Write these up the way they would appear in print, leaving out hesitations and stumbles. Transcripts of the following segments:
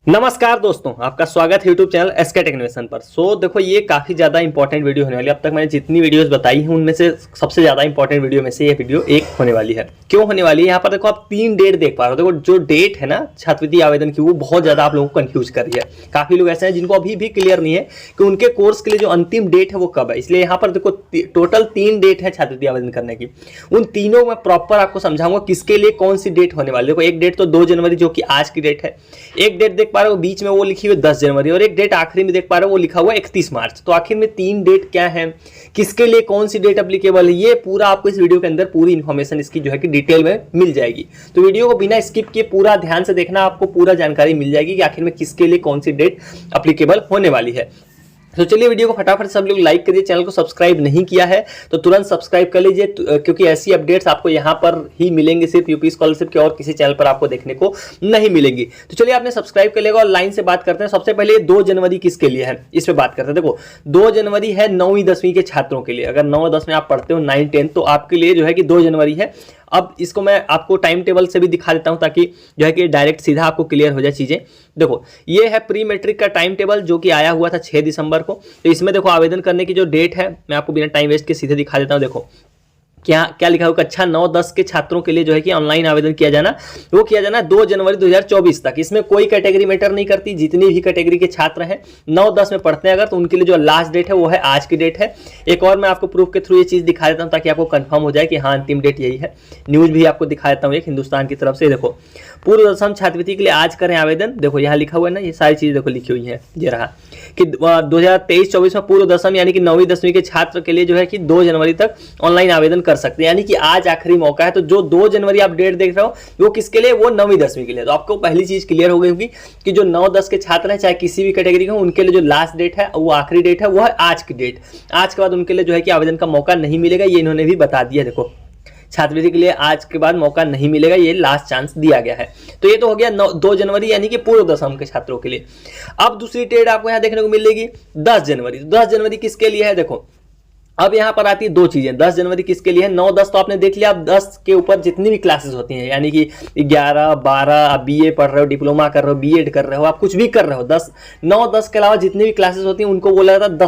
नमस्कार दोस्तों, आपका स्वागत है YouTube चैनल एसके टेक्निवेशन पर। देखो, ये काफ़ी ज़्यादा इंपॉर्टेंट वीडियो होने वाली है। अब तक मैंने जितनी वीडियोस बताई हैं उनमें से सबसे ज़्यादा इंपॉर्टेंट वीडियो में से ये वीडियो एक होने वाली है। क्यों होने वाली है? यहाँ पर देखो, आप 3 डेट देख पा रहे हो। देखो, जो डेट है ना छात्रवृत्ति आवेदन की, वो बहुत ज़्यादा आप लोगों को कन्फ्यूज कर रही है। काफ़ी लोग ऐसे हैं जिनको अभी भी क्लियर नहीं है कि उनके कोर्स के लिए जो अंतिम डेट है वो कब है। इसलिए यहाँ पर देखो, टोटल 3 डेट है छात्रवृत्ति आवेदन करने की। उन तीनों में प्रॉपर आपको समझाऊंगा किसके लिए कौन सी डेट होने वाली है। देखो, एक डेट तो 2 जनवरी जो कि आज की डेट है। एक डेट देख पा रहे हो बीच में, वो लिखी हुई 10 जनवरी, और एक डेट आखिरी में देख पा रहे हो वो लिखा हुआ 31 मार्च। तो आखिर में 3 डेट क्या है, किसके लिए कौन सी डेट एप्लीकेबल है, ये पूरा आपको इस वीडियो के अंदर पूरी इंफॉर्मेशन इसकी जो है कि डिटेल में मिल जाएगी। तो वीडियो को बिना स्किप किए पूरा ध्यान से देखना, आपको पूरा जानकारी मिल जाएगी कि आखिर में किसके लिए कौन सी डेट एप्लीकेबल होने वाली है। तो चलिए वीडियो को फटाफट सब लोग लाइक करिए। चैनल को सब्सक्राइब नहीं किया है तो तुरंत सब्सक्राइब कर लीजिए, क्योंकि ऐसी अपडेट्स आपको यहाँ पर ही मिलेंगे, सिर्फ यूपी स्कॉलरशिप के और किसी चैनल पर आपको देखने को नहीं मिलेंगी। तो चलिए, आपने सब्सक्राइब कर लेगा और लाइन से बात करते हैं। सबसे पहले 2 जनवरी किसके लिए है, इस पर बात करते हैं। देखो, 2 जनवरी है 9वीं 10वीं के छात्रों के लिए। अगर 9 10 में आप पढ़ते हो 9 10, तो आपके लिए जो है कि 2 जनवरी है। अब इसको मैं आपको टाइम टेबल से भी दिखा देता हूं, ताकि जो है कि डायरेक्ट सीधा आपको क्लियर हो जाए चीजें। देखो, ये है प्री मैट्रिक का टाइम टेबल जो कि आया हुआ था 6 दिसंबर को। तो इसमें देखो, आवेदन करने की जो डेट है, मैं आपको बिना टाइम वेस्ट के सीधे दिखा देता हूं। देखो क्या क्या लिखा हुआ, कक्षा 9-10 के छात्रों के लिए जो है कि ऑनलाइन आवेदन किया जाना, वो किया जाना 2 जनवरी 2024 तक। इसमें कोई कैटेगरी मैटर नहीं करती। जितनी भी कैटेगरी के छात्र हैं 9-10 में पढ़ते हैं अगर, तो उनके लिए जो लास्ट डेट है वो है आज की डेट है। एक और मैं आपको प्रूफ के थ्रू ये चीज दिखा देता हूं, ताकि आपको कंफर्म हो जाए कि हाँ, अंतिम डेट यही है। न्यूज भी आपको दिखा देता हूँ एक हिंदुस्तान की तरफ से। देखो, पूर्व दशम छात्रवृत्ति के लिए आज करें आवेदन। देखो यहाँ लिखा हुआ है ना, ये सारी चीज देखो लिखी हुई है। ये रहा कि 2023-24 में पूर्व दशम यानी कि 9वीं 10वीं के छात्र के लिए जो है कि 2 जनवरी तक ऑनलाइन आवेदन कर सकते हैं, यानी कि आज आखिरी मौका है। तो जो 2 जनवरी आप डेट देख रहे हो वो किसके लिए, वो 9वीं 10वीं के लिए। तो आपको पहली चीज क्लियर हो गई होगी कि जो 9-10 के छात्र हैं, चाहे किसी भी कैटेगरी के हो, उनके लिए जो लास्ट डेट है, वो आखिरी डेट है, वो है आज की डेट। आज के बाद उनके लिए जो है कि आवेदन का मौका नहीं मिलेगा, ये इन्होंने भी बता दिया। देखो, छात्रवृत्ति के लिए आज के बाद मौका नहीं मिलेगा, ये लास्ट चांस दिया गया है। तो ये तो हो गया 2 जनवरी यानी कि पूर्व दशम के छात्रों के लिए। अब दूसरी डेट आपको यहाँ देखने को मिलेगी 10 जनवरी। 10 जनवरी किसके लिए है? देखो, अब यहां पर आती है 2 चीजें। 10 जनवरी किसके लिए है? 9-10 तो आपने देख लिया। अब 10 के ऊपर जितनी भी क्लासेस होती हैं, यानी कि 11-12, आप बीए पढ़ रहे हो, डिप्लोमा कर रहे हो, बीएड कर रहे हो, आप कुछ भी कर रहे हो, 9-10 के अलावा जितनी भी क्लासेस होती हैं उनको बोला जाता है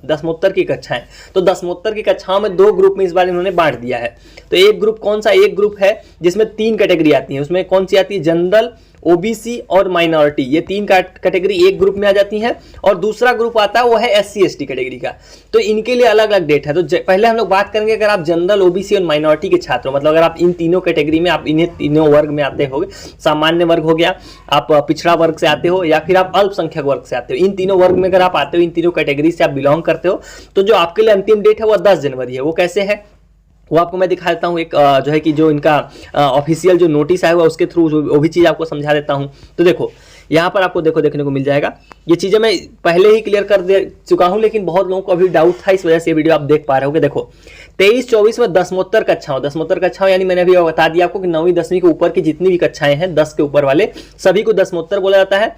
दसमोत्तर की कक्षाएं। तो दसमोत्तर की कक्षाओं में 2 ग्रुप में इस बार इन्होंने बांट दिया है। तो एक ग्रुप कौन सा? एक ग्रुप है जिसमें 3 कैटेगरी आती है। उसमें कौन सी आती है? जनरल, ओबीसी और माइनॉरिटी। ये 3 कैटेगरी एक ग्रुप में आ जाती हैं, और दूसरा ग्रुप आता है वो है एससी एसटी कैटेगरी का। तो इनके लिए अलग अलग डेट है। तो पहले हम लोग बात करेंगे, अगर आप जनरल, ओबीसी और माइनॉरिटी के छात्र हो, मतलब अगर आप इन तीनों कैटेगरी में, आप इन्हें तीनों वर्ग में आते हो, सामान्य वर्ग हो गया, आप पिछड़ा वर्ग से आते हो, या फिर आप अल्पसंख्यक वर्ग से आते हो, इन तीनों वर्ग में अगर आप आते हो, इन तीनों कैटेगरी से आप बिलोंग करते हो, तो जो आपके लिए अंतिम डेट है वो 10 जनवरी है। वो कैसे है वो आपको मैं दिखा देता हूँ। एक जो है कि जो इनका ऑफिशियल जो नोटिस आया हुआ उसके थ्रू वो भी चीज़ आपको समझा देता हूँ। तो देखो, यहाँ पर आपको देखने को मिल जाएगा। ये चीज़ें मैं पहले ही क्लियर कर दे चुका हूँ, लेकिन बहुत लोगों को अभी डाउट था, इस वजह से ये वीडियो आप देख पा रहे हो। देखो, 23-24 में दसमोत्तर कक्षाओं यानी मैंने अभी बता दिया आपको कि 9वीं 10वीं के ऊपर की जितनी भी कक्षाएं हैं, 10 के ऊपर वाले सभी को दसमोत्तर बोला जाता है।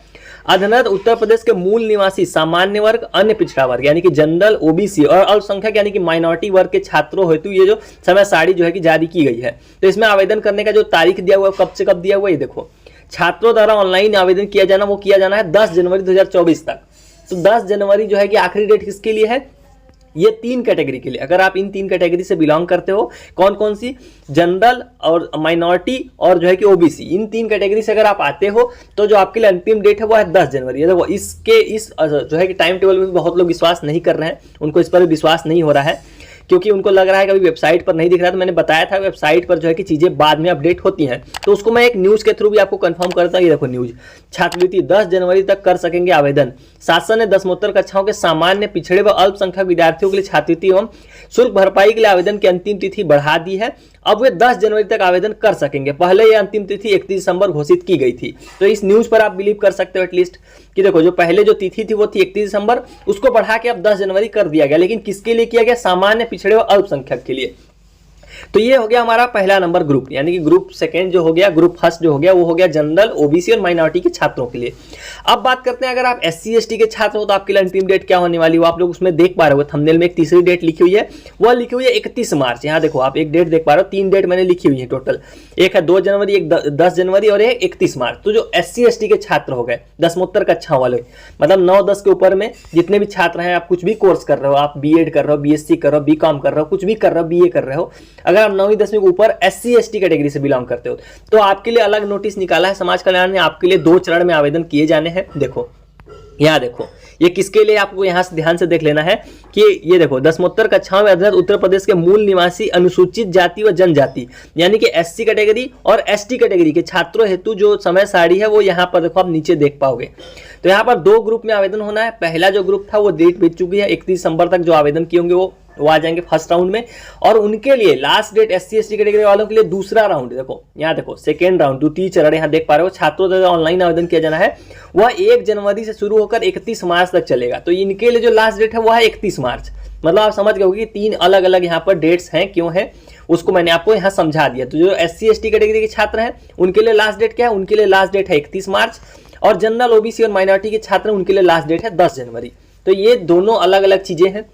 अधुना उत्तर प्रदेश के मूल निवासी, सामान्य वर्ग, अन्य पिछड़ा वर्ग यानी कि जनरल, ओबीसी और अल्पसंख्यक यानी कि माइनॉरिटी वर्ग के छात्रों हेतु ये जो समय सारणी जो है कि जारी की गई है। तो इसमें आवेदन करने का जो तारीख दिया हुआ है, कब से कब दिया हुआ है, ये देखो, छात्रों द्वारा ऑनलाइन आवेदन किया जाना, वो किया जाना है 10 जनवरी 2024 तक। तो 10 जनवरी जो है कि आखिरी डेट किसके लिए है? ये 3 कैटेगरी के लिए। अगर आप इन 3 कैटेगरी से बिलोंग करते हो, कौन कौन सी? जनरल और माइनॉरिटी और जो है कि ओबीसी, इन 3 कैटेगरी से अगर आप आते हो, तो जो आपके लिए अंतिम डेट है वो है 10 जनवरी। देखो, इस जो है कि टाइम टेबल में बहुत लोग विश्वास नहीं कर रहे हैं, उनको इस पर विश्वास नहीं हो रहा है, क्योंकि उनको लग रहा है कि अभी वेबसाइट पर नहीं दिख रहा है। तो मैंने बताया था वेबसाइट पर जो है कि चीज़ें बाद में अपडेट होती हैं, तो उसको मैं एक न्यूज़ के थ्रू भी आपको कंफर्म करता हूँ। ये देखो न्यूज़, छात्रवृत्ति 10 जनवरी तक कर सकेंगे आवेदन। शासन ने दसमोत्तर कक्षाओं के सामान्य, पिछड़े व अल्पसंख्यक विद्यार्थियों के लिए छात्रवृत्ति एवं शुल्क भरपाई के लिए आवेदन की अंतिम तिथि बढ़ा दी है। अब वे 10 जनवरी तक आवेदन कर सकेंगे। पहले ये अंतिम तिथि 31 दिसंबर घोषित की गई थी। तो इस न्यूज़ पर आप बिलीव कर सकते हो एटलीस्ट, कि देखो, जो पहले जो तिथि थी वो थी 31 दिसंबर, उसको बढ़ा के अब 10 जनवरी कर दिया गया। लेकिन किसके लिए किया गया? सामान्य, पिछड़े और अल्पसंख्यक के लिए। तो ये हो गया हमारा पहला नंबर ग्रुप, यानी कि ग्रुप सेकंड जो हो गया, ग्रुप फर्स्ट जो हो गया वो हो गया जनरल, ओबीसी और माइनॉरिटी के छात्रों के लिए। अब बात करते हैं अगर आप एससी एसटी के छात्र हो तो आपके लिए अंतिम डेट क्या होने वाली है, वो आप लोग उसमें देख पा रहे हो, थंबनेल में एक तीसरी डेट लिखी हुई है, वो लिखी हुई है 31 मार्च। यहाँ देखो आप एक डेट देख पा रहे हो, 3 डेट मैंने लिखी हुई है टोटल, एक है 2 जनवरी, एक 10 जनवरी और एक 31 मार्च। तो जो एससी एसटी के छात्र हो गए दसमोत्तर कक्षाओं वाले, मतलब 9-10 के ऊपर में जितने भी छात्र हैं, आप कुछ भी कोर्स कर रहे हो, आप बीएड कर रहे हो, बीएससी कर रहे हो, बीकॉम कर रहे हो, कुछ भी कर रहे हो, बीए कर रहे हो, अगर आप 9वीं 10वीं के ऊपर एससी एसटी कैटेगरी से बिलोंग करते हो तो आपके लिए अलग नोटिस निकाला है समाज कल्याण ने, आपके लिए 2 चरण में आवेदन किए जाने हैं। देखो यहाँ देखो ये किसके लिए, आपको यहाँ से ध्यान से देख लेना है कि ये देखो दसमोत्तर कक्षाओं में अध्ययनरत उत्तर प्रदेश के मूल निवासी अनुसूचित जाति व जनजाति यानी कि एससी कैटेगरी और एसटी कैटेगरी के छात्रों हेतु जो समय सारणी है वो यहाँ पर देखो आप नीचे देख पाओगे। तो यहाँ पर 2 ग्रुप में आवेदन होना है। पहला जो ग्रुप था वो डेट बीत चुकी है, 31 दिसंबर तक जो आवेदन किए होंगे वो आ जाएंगे फर्स्ट राउंड में, और उनके लिए last date SC ST category वालों के लिए दूसरा राउंड, देखो यहाँ देखो सेकेंड राउंड, द्वितीय चरण यहाँ देख पा रहे हो, छात्रों द्वारा ऑनलाइन आवेदन किया जाना है वह 1 जनवरी से शुरू होकर 31 मार्च तक चलेगा। तो इनके लिए जो लास्ट डेट है वह है 31 मार्च। मतलब आप समझ गए होंगे कि 3 अलग अलग यहाँ पर डेट्स हैं, क्यों है उसको मैंने आपको यहाँ समझा दिया। तो जो एससी एसटी कैटेगरी के छात्र हैं उनके लिए लास्ट डेट क्या है, उनके लिए लास्ट डेट है 31 मार्च, और जनरल ओबीसी और माइनॉरिटी के छात्र उनके लिए लास्ट डेट है 10 जनवरी। तो ये दोनों अलग अलग चीजें हैं।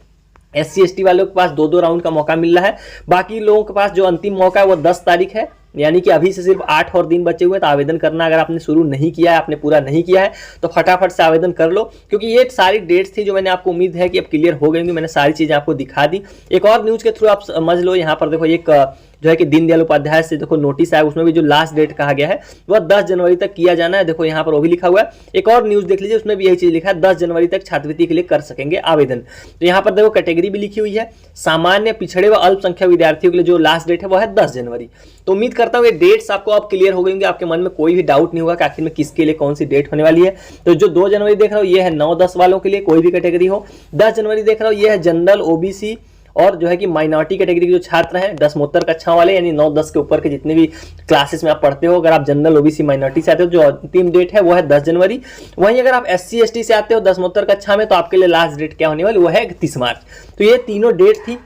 एससी एसटी वालों के पास 2-2 राउंड का मौका मिल रहा है, बाकी लोगों के पास जो अंतिम मौका है वो 10 तारीख है, यानी कि अभी से सिर्फ 8 और दिन बचे हुए। तो आवेदन करना अगर आपने शुरू नहीं किया है, आपने पूरा नहीं किया है तो फटाफट से आवेदन कर लो, क्योंकि ये सारी डेट्स थी जो मैंने आपको उम्मीद है कि अब क्लियर हो गई होंगी। मैंने सारी चीजें आपको दिखा दी। एक और न्यूज के थ्रू आप समझ लो, यहाँ पर देखो एक जो है कि दीनदयाल उपाध्याय से देखो नोटिस आया, उसमें भी जो लास्ट डेट कहा गया है वह 10 जनवरी तक किया जाना है। देखो यहाँ पर वो भी लिखा हुआ है। एक और न्यूज देख लीजिए, उसमें भी यही चीज लिखा है 10 जनवरी तक छात्रवृत्ति के लिए कर सकेंगे आवेदन। तो यहाँ पर देखो कैटेगरी भी लिखी हुई है, सामान्य, पिछड़े व अल्पसंख्यक विद्यार्थियों के लिए जो लास्ट डेट है वो है 10 जनवरी। तो उम्मीद करता हूँ ये डेट्स आपको अब क्लियर हो गई होंगी, आपके मन में कोई भी डाउट नहीं होगा कि आखिर में किसके लिए कौन सी डेट होने वाली है। तो जो 2 जनवरी देख रहा हो ये है 9-10 वालों के लिए, कोई भी कैटेगरी हो। 10 जनवरी देख रहा हो ये है जनरल, ओबीसी और जो है कि माइनॉरिटी कैटेगरी के जो छात्र हैं दसमोत्तर कक्षाओं वाले, यानी 9-10 के ऊपर के जितने भी क्लासेस में आप पढ़ते हो, अगर आप जनरल ओबीसी माइनॉरिटी से आते हो जो अंतिम डेट है वो है 10 जनवरी। वहीं अगर आप एससी एसटी से आते हो दसमोत्तर कक्षा में तो आपके लिए लास्ट डेट क्या होने वाली वो है 31 मार्च। तो ये तीनों डेट थी।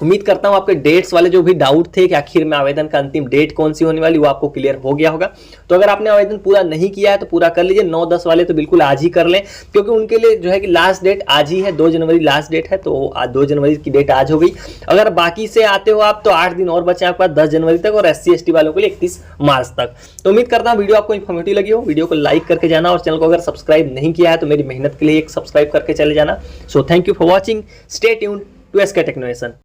उम्मीद करता हूं आपके डेट्स वाले जो भी डाउट थे कि आखिर में आवेदन का अंतिम डेट कौन सी होने वाली वो आपको क्लियर हो गया होगा। तो अगर आपने आवेदन पूरा नहीं किया है तो पूरा कर लीजिए। 9-10 वाले तो बिल्कुल आज ही कर लें, क्योंकि उनके लिए जो है कि लास्ट डेट आज ही है, 2 जनवरी लास्ट डेट है। तो आज 2 जनवरी की डेट आज हो गई। अगर बाकी से आते हो आप तो 8 दिन और बचे आपके पास 10 जनवरी तक, और एससी एसटी वालों के लिए 31 मार्च तक। तो उम्मीद करता हूँ वीडियो आपको इन्फॉर्मेटिव लगी हो। वीडियो को लाइक करके जाना, और चैनल को अगर सब्सक्राइब नहीं किया है तो मेरी मेहनत के लिए एक सब्सक्राइब करके चले जाना। So thank you for watching, stay tuned to SK टेक्नोवेशन।